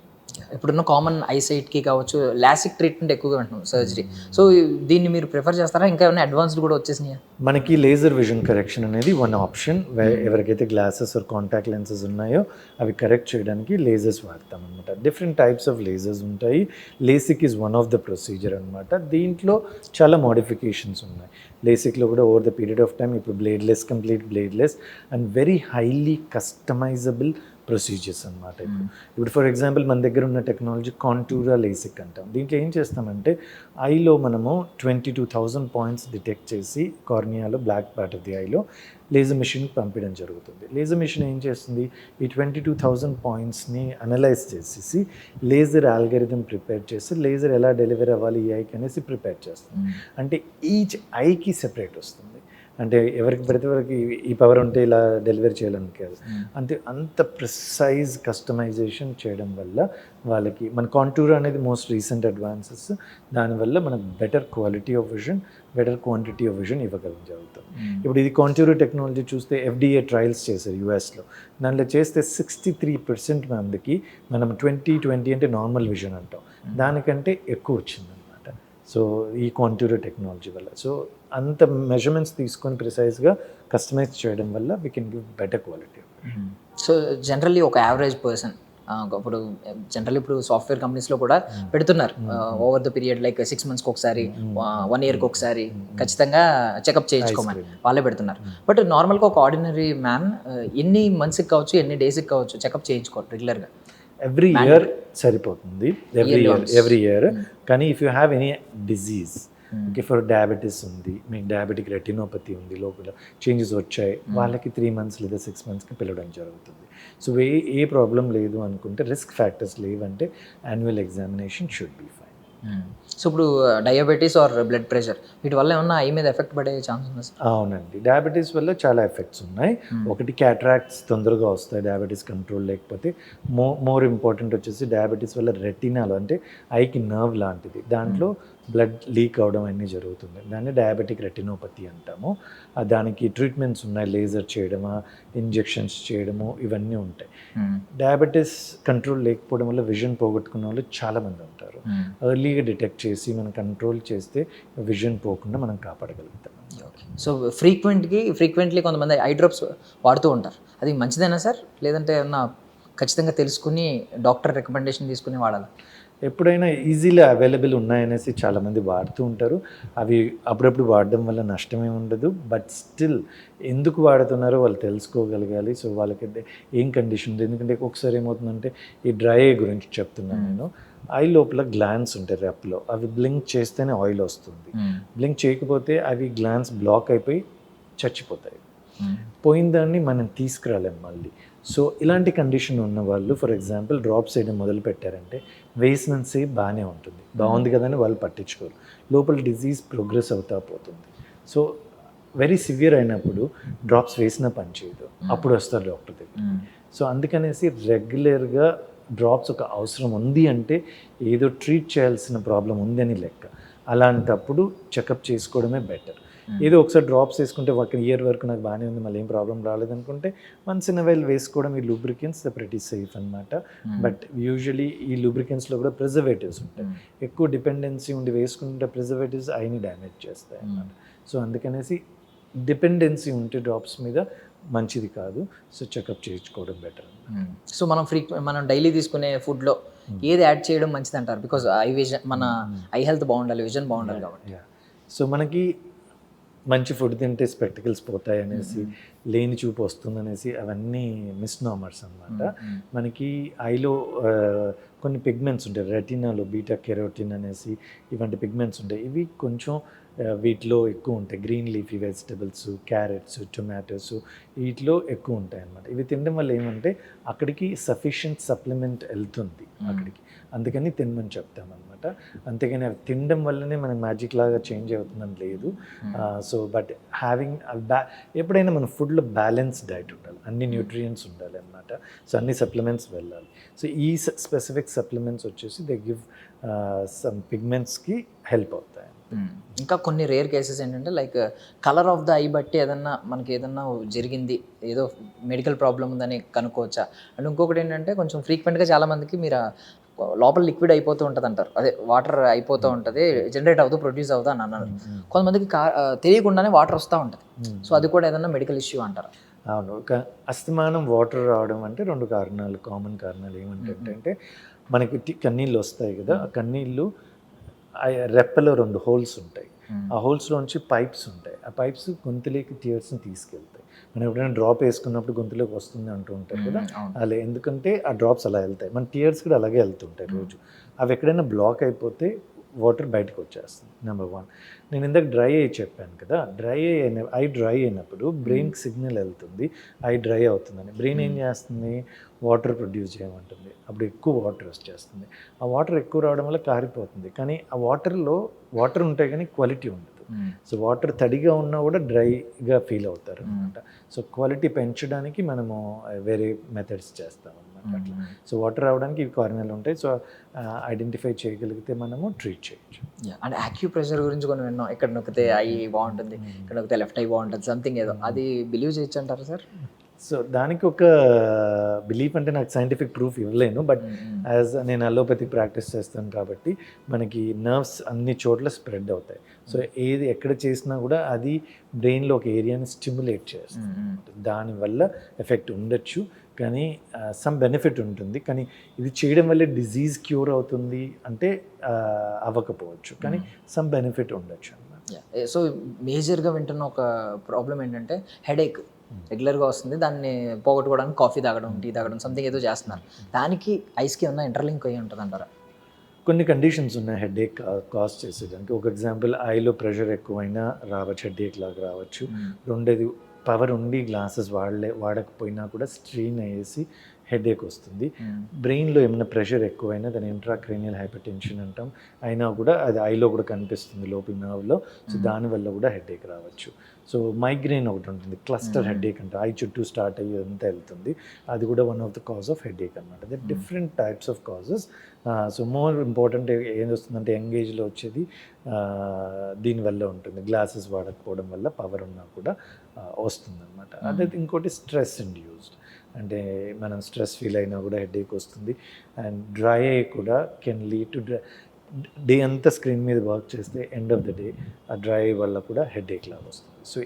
B: ఇప్పుడున్న కామన్ ఐసైట్కి కావచ్చు లాసిక్ ట్రీట్మెంట్ ఎక్కువగా ఉంటున్నాం సర్జరీ. సో దీన్ని మీరు ప్రిఫర్ చేస్తారా? ఇంకా ఏమైనా అడ్వాన్స్డ్ కూడా వచ్చేసినాయా?
C: మనకి లేజర్ విజన్ కరెక్షన్ అనేది వన్ ఆప్షన్. ఎవరికైతే గ్లాసెస్ ఆర్ కాంటాక్ట్ లెన్సెస్ ఉన్నాయో అవి కరెక్ట్ చేయడానికి లేజర్స్ వాడతాం అనమాట. డిఫరెంట్ టైప్స్ ఆఫ్ లేజర్స్ ఉంటాయి. LASIK is one of the procedure అనమాట. దీంట్లో చాలా మోడిఫికేషన్స్ ఉన్నాయి. లేసిక్లో కూడా over the period of time ఇప్పుడు bladeless, complete bladeless and very highly customisable procedures అనమాట. ఇప్పుడు ఫర్ ఎగ్జాంపుల్ మన దగ్గర ఉన్న టెక్నాలజీ కాంటూరా లేసిక్ అంటాం. దీంట్లో ఏం చేస్తామంటే ఐలో మనము 22,000 పాయింట్స్ డిటెక్ట్ చేసి కార్నియాలో బ్లాక్ పార్ట్ ఆఫ్ ది ఐలో లేజర్ మిషన్కి పంపించడం జరుగుతుంది. లేజర్ మిషన్ ఏం చేస్తుంది, ఈ 22,000 పాయింట్స్ని అనలైజ్ చేసేసి లేజర్ ఆల్గరిథం ప్రిపేర్ చేసి లేజర్ ఎలా డెలివరీ అవ్వాలి ఈ ఐకి అనేసి ప్రిపేర్ చేస్తుంది. అంటే ఈచ్ ఐకి సెపరేట్ వస్తుంది. అంటే ఎవరికి ప్రతి వరకు ఈ పవర్ ఉంటే ఇలా డెలివరీ చేయాలని కాదు, అంత ప్రిసైజ్ కస్టమైజేషన్ చేయడం వల్ల వాళ్ళకి మన కాంటూర్ అనేది మోస్ట్ రీసెంట్ అడ్వాన్సెస్. దానివల్ల మనకు better quality of vision, better quantity of vision ఇవ్వగలం జరుగుతుంది. ఇప్పుడు ఇది కాంటూర్ టెక్నాలజీ చూస్తే FDA ట్రయల్స్ చేశారు యూఎస్లో. దాంట్లో చేస్తే 63% మందికి మనం 20/20 అంటే నార్మల్ విజన్ అంటాం, దానికంటే ఎక్కువ వచ్చిందనమాట. సో ఈ కాంటూర్ టెక్నాలజీ వల్ల సో అంత మెజర్మెంట్స్ తీసుకొని ప్రిసైజ్గా కస్టమైజ్ చేయడం వల్ల we can give better quality.
B: So generally ఒక యావరేజ్ పర్సన్ ఇప్పుడు సాఫ్ట్వేర్ కంపెనీస్లో కూడా పెడుతున్నారు ఓవర్ ద పీరియడ్ లైక్ 6 monthsకి ఒకసారి, 1 yearకి ఒకసారి ఖచ్చితంగా చెకప్ చేయించుకోమని వాళ్ళే పెడుతున్నారు. బట్ నార్మల్గా ఒక ఆర్డినరీ మ్యాన్ ఎన్ని మంత్స్కి కావచ్చు, ఎన్ని డేస్కి కావచ్చు చెకప్ చేయించుకోవాలి రెగ్యులర్గా?
C: ఎవ్రీ ఇయర్ సరిపోతుంది, ఎవ్రీ ఇయర్. కానీ if you have any disease, okay, for diabetes ఉంది, మీకు డయాబెటిక్ రెటినోపతి ఉంది, లోపల చేంజెస్ వచ్చాయి, వాళ్ళకి 3 months లేదా 6 monthsకి పిలవడం జరుగుతుంది. సో ఏ ప్రాబ్లం లేదు అనుకుంటే, రిస్క్ ఫ్యాక్టర్స్ లేవంటే annual examination should be fine.
B: So ఇప్పుడు డయాబెటీస్ ఆర్ బ్లడ్ ప్రెషర్ వీటి వల్ల ఏమన్నా ఐ మీద ఎఫెక్ట్ పడే ఛాన్స్ ఉంది?
C: అవునండి, డయాబెటీస్ వల్ల చాలా ఎఫెక్ట్స్ ఉన్నాయి. ఒకటి క్యాట్రాక్ట్స్ తొందరగా వస్తాయి డయాబెటీస్ కంట్రోల్ లేకపోతే. మోర్ ఇంపార్టెంట్ వచ్చేసి డయాబెటీస్ వల్ల రెటినాలో అంటే ఐకి నర్వ్ లాంటిది, దాంట్లో బ్లడ్ లీక్ అవడం అన్నీ జరుగుతుంది. దాన్ని డయాబెటిక్ రెటినోపతి అంటాము. దానికి ట్రీట్మెంట్స్ ఉన్నాయి, లేజర్ చేయడమా, ఇంజెక్షన్స్ చేయడము, ఇవన్నీ ఉంటాయి. డయాబెటీస్ కంట్రోల్ లేకపోవడం వల్ల విజన్ పోగొట్టుకున్న వాళ్ళు చాలామంది ఉంటారు. ఎర్లీగా డిటెక్ట్ చేసి మనం కంట్రోల్ చేస్తే విజన్ పోకుండా మనం కాపాడగలుగుతాం.
B: సో ఫ్రీక్వెంట్లీ కొంతమంది ఐ డ్రాప్స్ వాడుతూ ఉంటారు, అది మంచిదేనా సార్? లేదంటే ఏమన్నా ఖచ్చితంగా తెలుసుకుని డాక్టర్ రికమెండేషన్ తీసుకుని వాడాలి?
C: ఎప్పుడైనా ఈజీగా అవైలబుల్ ఉన్నాయనేసి చాలామంది వాడుతూ ఉంటారు. అవి అప్పుడప్పుడు వాడడం వల్ల నష్టమే ఉండదు. బట్ స్టిల్ ఎందుకు వాడుతున్నారో వాళ్ళు తెలుసుకోగలగాలి. సో వాళ్ళకి ఏం కండిషన్ ఉంది, ఎందుకంటే ఒకసారి ఏమవుతుందంటే ఈ డ్రై ఐ గురించి చెప్తున్నాను నేను. ఐ లోపల గ్లాన్స్ ఉంటాయి రెప్లో, అవి బ్లింక్ చేస్తేనే ఆయిల్ వస్తుంది. బ్లింక్ చేయకపోతే అవి గ్లాన్స్ బ్లాక్ అయిపోయి చచ్చిపోతాయి. పోయిన దాన్ని మనం తీసుకురాలేం మళ్ళీ. సో ఇలాంటి కండిషన్ ఉన్న వాళ్ళు ఫర్ ఎగ్జాంపుల్ డ్రాప్స్ వేయడం మొదలు పెట్టారంటే వేసినంతసేపు బాగానే ఉంటుంది, బాగుంది కదని వాళ్ళు పట్టించుకోరు, లోపల డిజీజ్ ప్రోగ్రెస్ అవుతా పోతుంది. సో వెరీ సివియర్ అయినప్పుడు డ్రాప్స్ వేసినా పని చేయదు, అప్పుడు వస్తారు డాక్టర్ దగ్గర. సో అందుకనేసి రెగ్యులర్గా డ్రాప్స్ ఒక అవసరం ఉంది అంటే ఏదో ట్రీట్ చేయాల్సిన ప్రాబ్లం ఉంది అని లెక్క. అలాంటప్పుడు చెకప్ చేసుకోవడమే బెటర్. ఏదో ఒకసారి డ్రాప్స్ వేసుకుంటే 1 year వరకు నాకు బాగానే ఉంది, మళ్ళీ ఏం ప్రాబ్లం రాలేదనుకుంటే వన్స్ ఇన్ వైల్ వేసుకోవడం. ఈ లూబ్రికెంట్స్ ప్రెటీ సేఫ్ అనమాట. బట్ యూజువలీ ఈ లూబ్రికెంట్స్లో కూడా ప్రిజర్వేటివ్స్ ఉంటాయి. ఎక్కువ డిపెండెన్సీ ఉండి వేసుకుంటే ప్రిజర్వేటివ్స్ ఐని డ్యామేజ్ చేస్తాయి అన్నమాట. సో అందుకనేసి డిపెండెన్సీ ఉంటే డ్రాప్స్ మీద మంచిది కాదు. సో చెకప్ చేయించుకోవడం బెటర్.
B: సో మనం డైలీ తీసుకునే ఫుడ్లో ఏది యాడ్ చేయడం మంచిది అంటారు? బికాజ్ ఐ విజన్, మన ఐ హెల్త్ బాగుండాలి, విజన్ బాగుండాలి కాబట్టి.
C: సో మనకి మంచి ఫుడ్ తింటే స్పెక్టికల్స్ పోతాయి అనేసి, లేని చూపు వస్తుందనేసి అవన్నీ మిస్నామర్స్ అనమాట. మనకి ఐలో కొన్ని పిగ్మెంట్స్ ఉంటాయి, రెటినాలో బీటా కెరోటిన్ అనేసి ఇవంటి పిగ్మెంట్స్ ఉంటాయి. ఇవి కొంచెం వీటిలో ఎక్కువ ఉంటాయి. Green leafy vegetables, carrots, tomatoes వీటిలో ఎక్కువ ఉంటాయి అన్నమాట. ఇవి తినడం వల్ల ఏమంటే అక్కడికి సఫిషియంట్ సప్లిమెంట్ వెళ్తుంది అక్కడికి, అందుకని తినమని చెప్తామన్నమాట. అంతేగాని అవి తినడం వల్లనే మనకి మ్యాజిక్ లాగా చేంజ్ అవుతుందని లేదు. సో బట్ హ్యావింగ్ ఎప్పుడైనా మన ఫుడ్లో బ్యాలెన్స్ డైట్ ఉండాలి, అన్ని న్యూట్రియంట్స్ ఉండాలి అన్నమాట. సో అన్ని సప్లిమెంట్స్ వెళ్ళాలి. సో ఈ స్పెసిఫిక్ సప్లిమెంట్స్ వచ్చేసి దే గివ్ సమ్ పిగ్మెంట్స్కి హెల్ప్ అవుతాయి.
B: ఇంకా కొన్ని రేర్ కేసెస్ ఏంటంటే like colour of the I బట్టి మనకి ఏదన్నా జరిగింది, ఏదో మెడికల్ ప్రాబ్లం ఉందని కనుక్కోవచ్చా? అండ్ ఇంకొకటి ఏంటంటే కొంచెం ఫ్రీక్వెంట్గా చాలామందికి మీరు లోపల లిక్విడ్ అయిపోతూ ఉంటుంది అంటారు, అదే వాటర్ అయిపోతూ ఉంటుంది, జనరేట్ అవుతూ ప్రొడ్యూస్ అవుతా అని అన్నారు. కొంతమందికి తెలియకుండానే వాటర్ వస్తూ ఉంటుంది. సో అది కూడా ఏదన్నా మెడికల్ ఇష్యూ అంటారా?
C: అవును, ఒక అస్తమానం వాటర్ రావడం అంటే 2 కారణాలు, కామన్ కారణాలు ఏమంటే మనకి కన్నీళ్ళు వస్తాయి కదా, ఆ కన్నీళ్ళు రెప్పలో 2 హోల్స్ ఉంటాయి. ఆ హోల్స్లోంచి పైప్స్ ఉంటాయి. ఆ పైప్స్ గొంతులోకి టీయర్స్ని తీసుకెళ్తాయి. మనం ఎప్పుడైనా డ్రాప్ వేసుకున్నప్పుడు గొంతులోకి వస్తుంది అంటూ ఉంటారు కదా, అలా ఎందుకంటే ఆ డ్రాప్స్ అలా వెళ్తాయి. మన టీయర్స్ కూడా అలాగే వెళ్తుంటాయి రోజు. అవి ఎక్కడైనా బ్లాక్ అయిపోతే వాటర్ బయటకు వచ్చేస్తుంది. నెంబర్ 1. నేను ఇందాక డ్రై అయ్యి చెప్పాను కదా, ఐ డ్రై అయినప్పుడు బ్రెయిన్కి సిగ్నల్ వెళ్తుంది ఐ డ్రై అవుతుందని. బ్రెయిన్ ఏం చేస్తుంది, వాటర్ ప్రొడ్యూస్ చేయమంటుంది. అప్పుడు ఎక్కువ వాటర్ వచ్చేస్తుంది. ఆ వాటర్ ఎక్కువ రావడం వల్ల కారిపోతుంది. కానీ ఆ వాటర్ ఉంటాయి కానీ క్వాలిటీ ఉండదు. సో వాటర్ తడిగా ఉన్నా కూడా డ్రైగా ఫీల్ అవుతారు అనమాట. సో క్వాలిటీ పెంచడానికి మనము వేరే మెథడ్స్ చేస్తాం అనమాట అట్లా. సో వాటర్ రావడానికి ఇవి కారణాలు ఉంటాయి. సో ఐడెంటిఫై చేయగలిగితే మనము ట్రీట్ చేయొచ్చు.
B: అంటే యాక్యూప్రెషర్ గురించి కొన్ని విన్నాం, ఇక్కడ నొక్కితే ఐ బాగుంటుంది, ఇక్కడ నొక్కితే లెఫ్ట్ ఐ బాగుంటుంది, సంథింగ్ ఏదో, అది బిలీవ్ చేయొచ్చు అంటారు సార్?
C: సో దానికి ఒక బిలీఫ్ అంటే నాకు సైంటిఫిక్ ప్రూఫ్ ఇవ్వలేను, బట్ యాజ్ నేను అలోపతి ప్రాక్టీస్ చేస్తాను కాబట్టి మనకి నర్వ్స్ అన్ని చోట్ల స్ప్రెడ్ అవుతాయి. సో ఏది ఎక్కడ చేసినా కూడా అది బ్రెయిన్లో ఒక ఏరియాని స్టిమ్యులేట్ చేస్తుంది. దానివల్ల ఎఫెక్ట్ ఉండొచ్చు, కానీ సమ్ బెనిఫిట్ ఉంటుంది. కానీ ఇది చేయడం వల్ల డిజీజ్ క్యూర్ అవుతుంది అంటే అవ్వకపోవచ్చు, కానీ సమ్ బెనిఫిట్ ఉండొచ్చు అన్నమాట.
B: సో మేజర్గా వింటున్న ఒక ప్రాబ్లం ఏంటంటే హెడేక్ రెగ్యులర్గా వస్తుంది, దాన్ని పోగొట్టుకోవడానికి కాఫీ తాగడం, టీ తాగడం, సంథింగ్ ఏదో చేస్తున్నారు. దానికి ఐస్కి ఏమన్నా ఇంటర్లింక్ అయ్యి ఉంటుంది అంటారా?
C: కొన్ని కండిషన్స్ ఉన్నాయి హెడేక్ కాజ్ చేసేదానికి. ఒక ఎగ్జాంపుల్, ఐలో ప్రెషర్ ఎక్కువైనా రావచ్చు, హెడేక్ లాగా రావచ్చు. రెండోది, పవర్ ఉండి గ్లాసెస్ వాడకపోయినా కూడా స్ట్రెయిన్ అయ్యేసి హెడేక్ వస్తుంది. బ్రెయిన్లో ఏమైనా ప్రెషర్ ఎక్కువైనా దాని ఇంట్రాక్రేనియల్ హైపర్టెన్షన్ అంటాం, అయినా కూడా అది ఐలో కూడా కనిపిస్తుంది లోపల నర్వ్లో. సో దానివల్ల కూడా హెడేక్ రావచ్చు. సో మైగ్రేన్ ఒకటి ఉంటుంది, క్లస్టర్ హెడేక్ అంటే ఐ చుట్టూ స్టార్ట్ అయ్యి అంతా వెళ్తుంది, అది కూడా one of the cause of headache అనమాట. They different types of causes. So more important ఏం వస్తుందంటే యంగ్ ఏజ్లో వచ్చేది దీనివల్ల ఉంటుంది, గ్లాసెస్ వాడకపోవడం వల్ల పవర్ ఉన్నా కూడా వస్తుందన్నమాట. అదే ఇంకోటి స్ట్రెస్ ఇండ్యూస్డ్, అంటే మనం స్ట్రెస్ ఫీల్ అయినా కూడా హెడేక్ వస్తుంది. అండ్ డ్రై ఐ కూడా కెన్ లీడ్ టు డే అంతా స్క్రీన్ మీద వర్క్ చేస్తే ఎండ్ ఆఫ్ ద డే ఆ డ్రై వల్ల కూడా హెడేక్ లాగా వస్తుంది. సో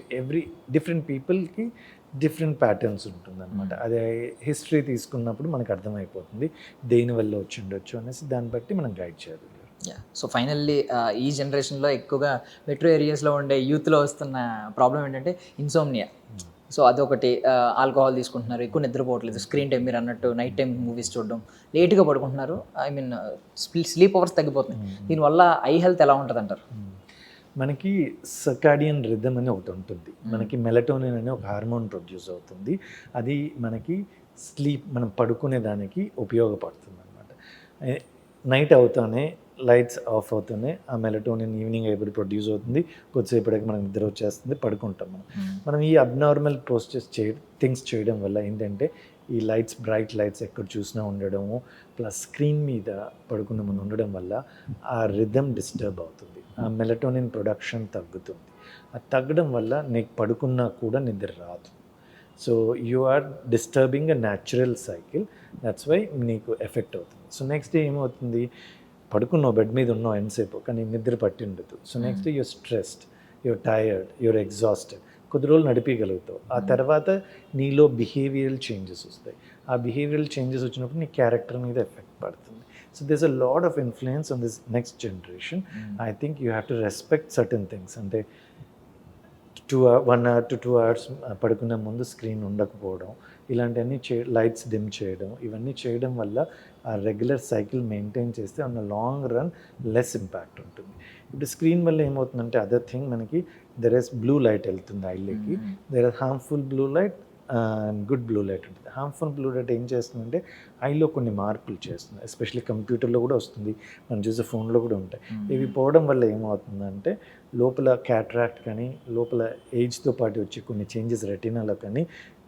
C: డిఫరెంట్ పీపుల్కి డిఫరెంట్ ప్యాటర్న్స్ ఉంటుందన్నమాట. అదే హిస్టరీ తీసుకున్నప్పుడు మనకు అర్థమైపోతుంది దేనివల్ల వచ్చి ఉండొచ్చు అనేసి, దాన్ని బట్టి మనం గైడ్ చేయాలి.
B: సో ఫైనల్లీ ఈ జనరేషన్లో ఎక్కువగా మెట్రో ఏరియాస్లో ఉండే యూత్లో వస్తున్న ప్రాబ్లం ఏంటంటే ఇన్సోమ్నియా. సో అదొకటి, ఆల్కహాల్ తీసుకుంటున్నారు, ఎక్కువ నిద్రపోవట్లేదు, స్క్రీన్ టైం మీరు అన్నట్టు నైట్ టైం మూవీస్ చూడడం, లేట్గా పడుకుంటున్నారు, ఐ మీన్ స్లీప్ అవర్స్ తగ్గిపోతున్నాయి. దీనివల్ల ఐ హెల్త్ ఎలా ఉంటుంది అంటారు?
C: మనకి సర్కాడియన్ రిథమ్ అని ఒకటి ఉంటుంది. మనకి మెలటోనిన్ అనే ఒక హార్మోన్ ప్రొడ్యూస్ అవుతుంది. అది మనకి మనం పడుకునే దానికి ఉపయోగపడుతుంది అనమాట. నైట్ అవుతానే లైట్స్ ఆఫ్ అవుతూనే ఆ మెలటోనిన్ ఈవినింగ్ ఎప్పుడు ప్రొడ్యూస్ అవుతుంది, కొద్దిసేపటికి మనకు నిద్ర వచ్చేస్తుంది, పడుకుంటాం. మనం ఈ అబ్నార్మల్ ప్రోసెస్ థింగ్స్ చేయడం వల్ల ఏంటంటే ఈ బ్రైట్ లైట్స్ ఎక్కడ చూసినా ఉండడము, ప్లస్ స్క్రీన్ మీద పడుకున్న మనం ఉండడం వల్ల ఆ రిథమ్ డిస్టర్బ్ అవుతుంది, ఆ మెలటోనిన్ ప్రొడక్షన్ తగ్గుతుంది. అది తగ్గడం వల్ల నీకు పడుకున్నా కూడా నిద్ర రాదు. So you are disturbing a natural cycle, that's why నీకు ఎఫెక్ట్ అవుతుంది. సో నెక్స్ట్ డే ఏమవుతుంది, పడుకున్నావు, బెడ్ మీద ఉన్నావు ఎంతసేపు, కానీ నిద్ర పట్టి ఉండదు. So next day you're stressed, you're tired, you're exhausted. కొద్ది రోజులు నడిపించగలుగుతావు, ఆ తర్వాత నీలో బిహేవియరల్ చేంజెస్ వస్తాయి. ఆ బిహేవియరల్ చేంజెస్ వచ్చినప్పుడు నీ క్యారెక్టర్ మీద ఎఫెక్ట్ పడుతుంది. So there's a lot of influence on this next generation. I think you have to respect certain things. అంటే 1 hour to 2 hours పడుకునే ముందు స్క్రీన్ ఉండకపోవడం, ఇలాంటివన్నీ లైట్స్ డిమ్ చేయడం, ఇవన్నీ చేయడం వల్ల ఆ రెగ్యులర్ సైకిల్ మెయింటైన్ చేస్తే on long run less impact ఉంటుంది. ఇప్పుడు స్క్రీన్ వల్ల ఏమవుతుందంటే అదర్ థింగ్ మనకి దెర్ ఇస్ బ్లూ లైట్ వెళ్తుంది ఐలోకి, there is harmful blue light and good blue light ఉంటుంది. హార్మ్ఫుల్ బ్లూ లైట్ ఏం చేస్తుందంటే ఐలో కొన్ని మార్పులు చేస్తుంది, ఎస్పెషల్లీ కంప్యూటర్లో కూడా వస్తుంది, మనం చూసే ఫోన్లో కూడా ఉంటాయి. ఇవి పోవడం వల్ల ఏమవుతుందంటే లోపల క్యాట్రాక్ట్ కానీ లోపల ఏజ్తో పాటు వచ్చే కొన్ని చేంజెస్ రెటీనాలో కానీ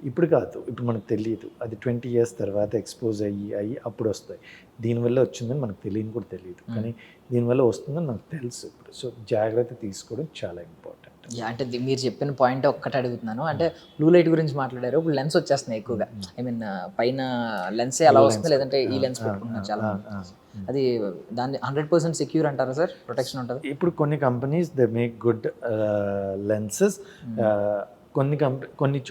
C: ఇప్పుడు కాదు, ఇప్పుడు మనకు తెలియదు, అది 20 years తర్వాత ఎక్స్పోజ్ అయ్యి అప్పుడు వస్తాయి. దీనివల్ల వచ్చిందని మనకు తెలియని కూడా తెలియదు, కానీ దీనివల్ల వస్తుందని నాకు తెలుసు ఇప్పుడు. సో జాగ్రత్త తీసుకోవడం చాలా ఇంపార్టెంట్.
B: అంటే మీరు చెప్పిన పాయింట్ ఒక్కటి అడుగుతున్నాను, అంటే బ్లూ లైట్ గురించి మాట్లాడారు, ఇప్పుడు లెన్స్ వచ్చేస్తున్నాయి ఎక్కువగా. ఐ మీన్ పైన లెన్సే అలా వస్తుంది, లేదంటే ఈ లెన్స్ పెట్టుకుంటున్నారు చాలా. అది దాన్ని 100% సెక్యూర్ అంటారా సార్? ప్రొటెక్షన్ ఉంటుంది?
C: ఇప్పుడు కొన్ని companies they make good lenses.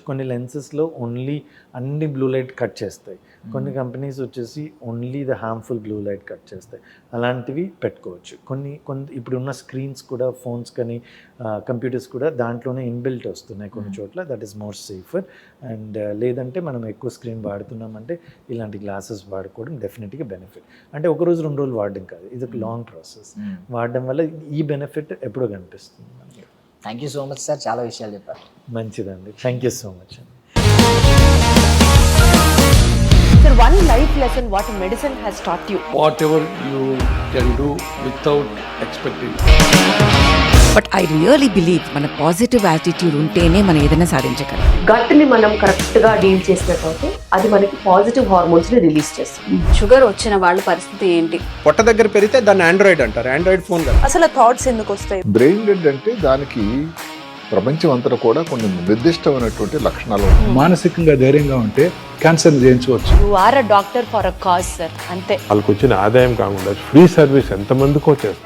C: కొన్ని లెన్సెస్లో ఓన్లీ అన్ని బ్లూ లైట్ కట్ చేస్తాయి, కొన్ని కంపెనీస్ వచ్చేసి only the harmful blue light cut చేస్తాయి. అలాంటివి పెట్టుకోవచ్చు. కొన్ని ఇప్పుడున్న స్క్రీన్స్ కూడా, ఫోన్స్ కానీ కంప్యూటర్స్ కూడా దాంట్లోనే ఇన్బిల్ట్ వస్తున్నాయి కొన్ని చోట్ల. That is more safer. And లేదంటే మనం ఎక్కువ స్క్రీన్ వాడుతున్నామంటే ఇలాంటి గ్లాసెస్ వాడుకోవడం డెఫినెట్గా బెనిఫిట్. అంటే ఒక రోజు 2 రోజులు వాడడం కాదు, ఇది ఒక లాంగ్ ప్రాసెస్. వాడడం వల్ల ఈ బెనిఫిట్ ఎప్పుడో కనిపిస్తుంది మనకి.
B: Thank you so much sir, చాలా విషయాలు చెప్పారు.
C: మంచిదండి, థ్యాంక్ యూ సో మచ్ అండి.
A: Sir, one life lesson what medicine has taught you.
D: Whatever you can do without expecting.
E: But I really believe మన పాజిటివ్ యాటిట్యూడ్ ఉంటేనే మనం ఏదైనా సాధించగలం.
F: గట్ని మనం కరెక్ట్గా డీల్ చేసినట్లయితే అది మనకి పాజిటివ్ హార్మోన్స్ని రిలీజ్ చేస్తుంది.
G: షుగర్ వచ్చిన వాళ్ళ పరిస్థితి ఏంటి?
H: పొట్ట దగ్గర పెరిగితే దాన్ని ఆండ్రాయిడ్ అంటారు, ఆండ్రాయిడ్ ఫోన్ కదా.
G: అసలు థాట్స్ ఎందుకు వస్తాయి?
I: బ్రెయిన్ డెడ్ అంటే దానికి ప్రపంచం అంతా కూడా కొన్ని నిర్దిష్టమైనటువంటి లక్షణాలు ఉంటాయి.
D: మానసికంగా ధైర్యంగా ఉంటే క్యాన్సర్ జయించవచ్చు.
G: You are a doctor for a cause sir, అంతే.
J: వాళ్ళకి వచ్చిన ఆదాయం కాకుండా ఫ్రీ సర్వీస్ ఎంతమందికో చేస్తుంది.